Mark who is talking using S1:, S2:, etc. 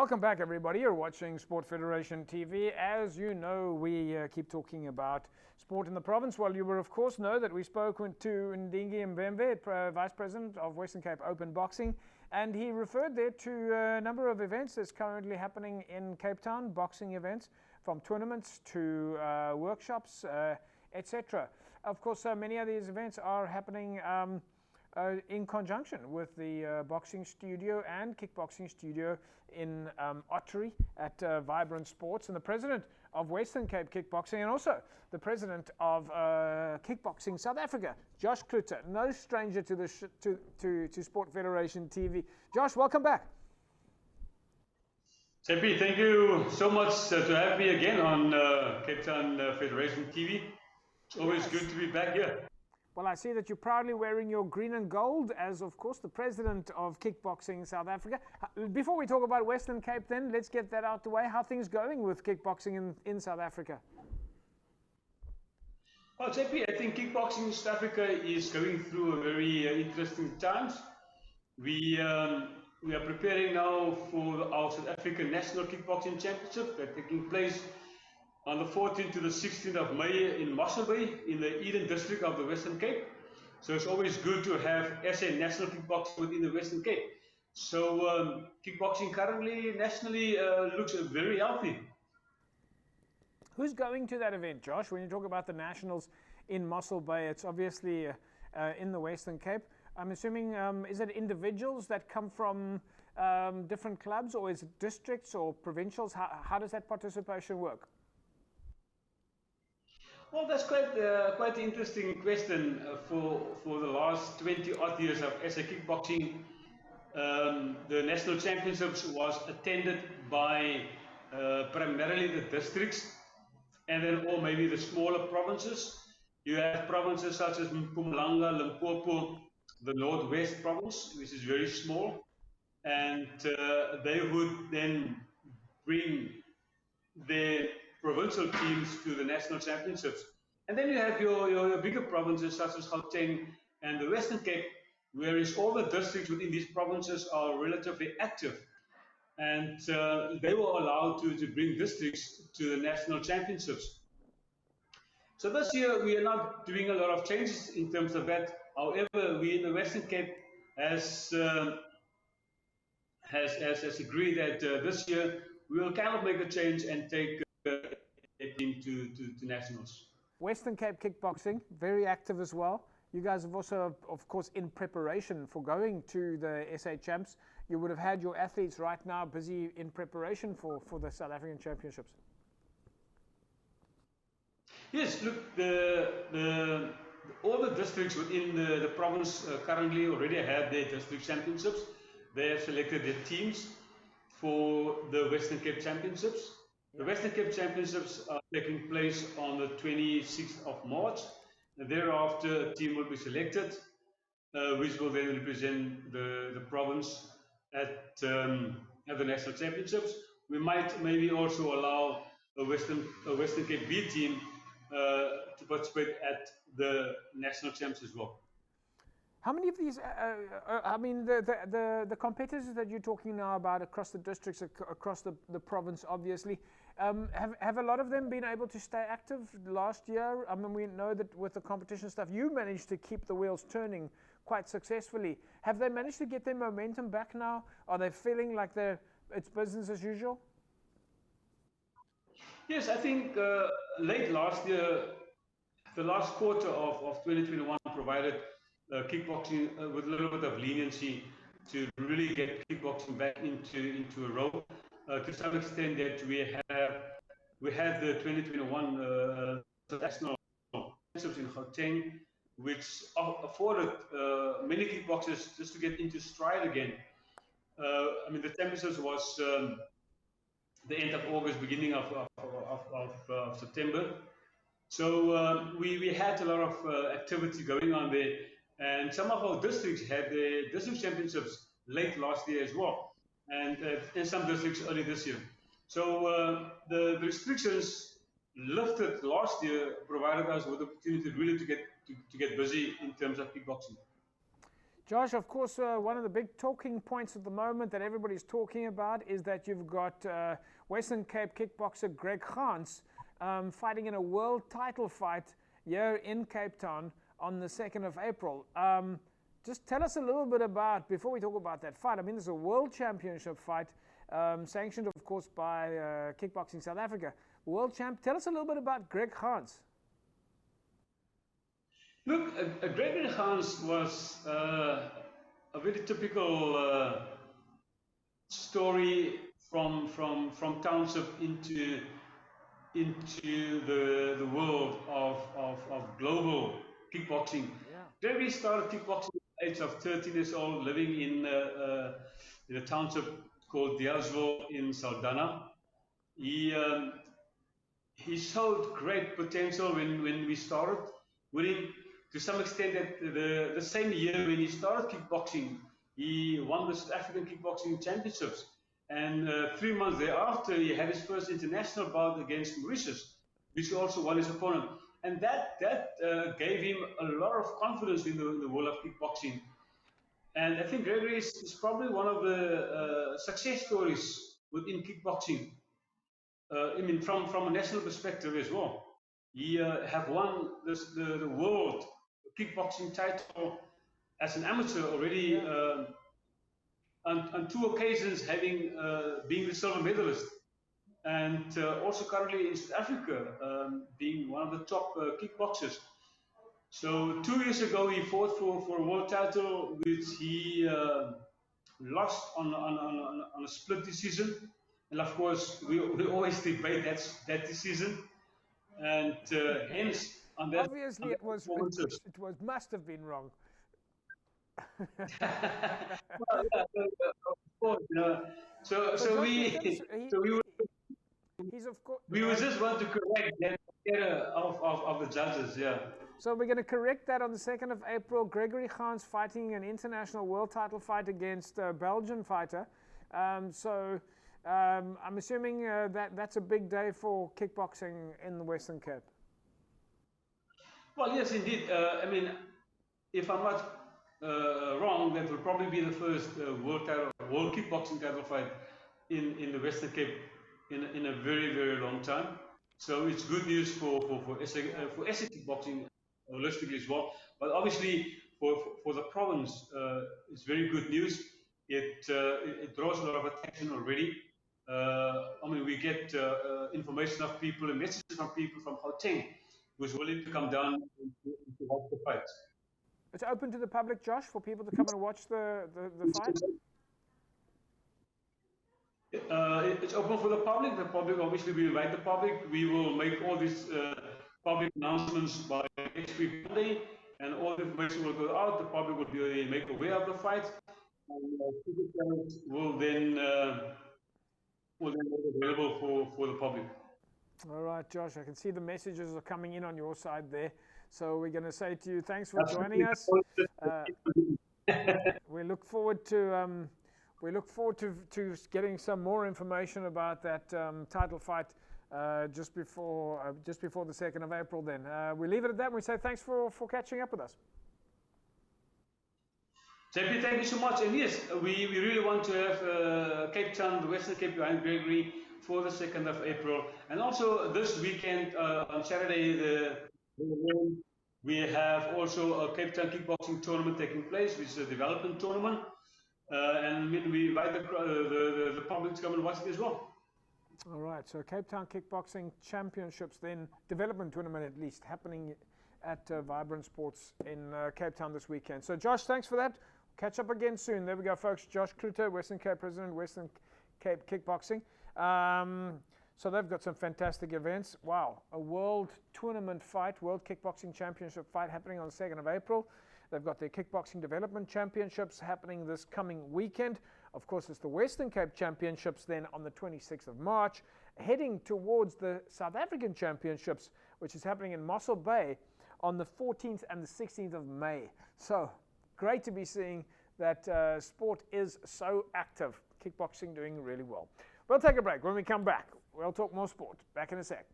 S1: Welcome back, everybody. You're watching Sport Federation TV. As you know, we keep talking about sport in the province. Well, you will, of course, know that we spoke to Ndingi Mbembe, Vice President of Western Cape Open Boxing, and he referred there to a number of events that's currently happening in Cape Town, boxing events, from tournaments to workshops, etc. Of course, many of these events are happening in conjunction with the boxing studio and kickboxing studio in Ottery at Vibrant Sports, and the president of Western Cape Kickboxing, and also the president of Kickboxing South Africa, Josh Cloete, no stranger to the to Sport Federation TV. Josh, welcome back.
S2: JP, thank you so much to have me again on Cape Town Federation TV. It's always good to be back here.
S1: Well, I see that you're proudly wearing your green and gold as, of course, the president of Kickboxing South Africa. Before we talk about Western Cape then, let's get that out the way. How are things going with kickboxing in South Africa?
S2: Well, JP, I think kickboxing in South Africa is going through a very interesting times. We are preparing now for our South African National Kickboxing Championship that's taking place on the 14th to the 16th of May in Mossel Bay in the Eden district of the Western Cape. So it's always good to have SA National Kickboxing within the Western Cape. So kickboxing currently nationally looks very healthy.
S1: Who's going to that event, Josh? When you talk about the nationals in Mossel Bay, it's obviously in the Western Cape. I'm assuming, is it individuals that come from different clubs, or is it districts or provincials? How does that participation work?
S2: Well, that's quite an interesting question. For the last 20-odd years of SA Kickboxing, the national championships was attended by primarily the districts, and then or maybe the smaller provinces. You have provinces such as Mpumalanga, Limpopo, the Northwest province, which is very small, and they would then bring their provincial teams to the national championships. And then you have your bigger provinces such as Gauteng and the Western Cape, whereas all the districts within these provinces are relatively active, and they were allowed to bring districts to the national championships. So this year we are not doing a lot of changes in terms of that. However, we in the Western Cape has agreed that this year we will kind of make a change and take a team to nationals.
S1: Western Cape Kickboxing, very active as well. You guys have also, of course, in preparation for going to the SA Champs, you would have had your athletes right now busy in preparation for the South African Championships.
S2: Yes, look, all the districts within the province currently already have their district championships. They have selected their teams for the Western Cape Championships. The Western Cape Championships are taking place on the 26th of March. And thereafter, a team will be selected, which will then represent the province at the National Championships. We might maybe also allow a Western Cape B team to participate at the National Champs as well.
S1: How many of these, I mean, the competitors that you're talking now about across the districts, across the province, obviously, have a lot of them been able to stay active last year? I mean, we know that with the competition stuff, you managed to keep the wheels turning quite successfully. Have they managed to get their momentum back now? Are they feeling like it's business as usual?
S2: Yes, I think late last year, the last quarter of 2021 provided kickboxing with a little bit of leniency to really get kickboxing back into a row. To some extent, that we had the 2021 national championships in Gauteng, which afforded many kickboxers just to get into stride again. I mean, the championships was the end of August, beginning of September. So we had a lot of activity going on there. And some of our districts had their district championships late last year as well, and in some districts early this year. So the restrictions lifted last year provided us with the opportunity really to get busy in terms of kickboxing.
S1: Josh, of course, one of the big talking points at the moment that everybody's talking about is that you've got Western Cape kickboxer Greg Gans fighting in a world title fight here in Cape Town on the 2nd of April. Just tell us a little bit about, before we talk about that fight, I mean, this is a world championship fight, sanctioned, of course, by Kickboxing South Africa. World champ, tell us a little bit about Greg Gans.
S2: Look, Gregory Gans was a very typical story from township into the world of global kickboxing. Yeah. Gregory started kickboxing at the age of 13 years old, living in a township called Diasville in Saldanha. He showed great potential when we started with him, to some extent that the same year when he started kickboxing, he won the South African Kickboxing Championships. And 3 months thereafter, he had his first international bout against Mauritius, which he also won his opponent. And that gave him a lot of confidence in the world of kickboxing. And I think Gregory is probably one of the success stories within kickboxing. I mean, from a national perspective as well. He have won the world kickboxing title as an amateur already, on 2 occasions, having being the silver medalist, and also currently in South Africa, being one of the top kickboxers. So 2 years ago, he fought for a world title, which he lost on a split decision. And of course, we always debate that decision. And hence, on that,
S1: obviously, it must have been wrong.
S2: Well, yeah, of course, so we were just want to correct that of the judges, yeah.
S1: So we're going to correct that on the 2nd of April. Gregory Gans fighting an international world title fight against a Belgian fighter. I'm assuming that's a big day for kickboxing in the Western Cape.
S2: Well, yes, indeed. I mean, if I'm not wrong, that will probably be the first world kickboxing title fight in the Western Cape in a very, very long time. So it's good news for SA kickboxing holistically as well. But obviously for the province, it's very good news. It draws a lot of attention already. I mean, we get information of people and messages from people from Gauteng who's willing to come down to watch the fight.
S1: It's open to the public, Josh, for people to come and watch the fight?
S2: It's open for the public. The public, obviously, we invite the public. We will make all these public announcements by next week Monday, and all the information will go out. The public will be made aware of the fight, and will then make it available for the public.
S1: All right, Josh, I can see the messages are coming in on your side there. So we're going to say to you, thanks for joining us. We look forward to getting some more information about that title fight just before the 2nd of April. Then we leave it at that. And we say thanks for catching up with us.
S2: JP, thank you so much. And yes, we really want to have Cape Town, the Western Cape behind Gregory for the 2nd of April. And also this weekend, on Saturday, we have also a Cape Town kickboxing tournament taking place, which is a development tournament. And we invite the public to come and watch it as well.
S1: All right, so Cape Town Kickboxing Championships, then development tournament at least, happening at Vibrant Sports in Cape Town this weekend. So Josh, thanks for that. Catch up again soon. There we go, folks. Josh Cloete, Western Cape President, Western Cape Kickboxing. So they've got some fantastic events. Wow, a world tournament fight, World Kickboxing Championship fight happening on the 2nd of April. They've got their Kickboxing Development Championships happening this coming weekend. Of course, it's the Western Cape Championships then on the 26th of March, heading towards the South African Championships, which is happening in Mossel Bay on the 14th and the 16th of May. So great to be seeing that sport is so active. Kickboxing doing really well. We'll take a break. When we come back, we'll talk more sport. Back in a sec.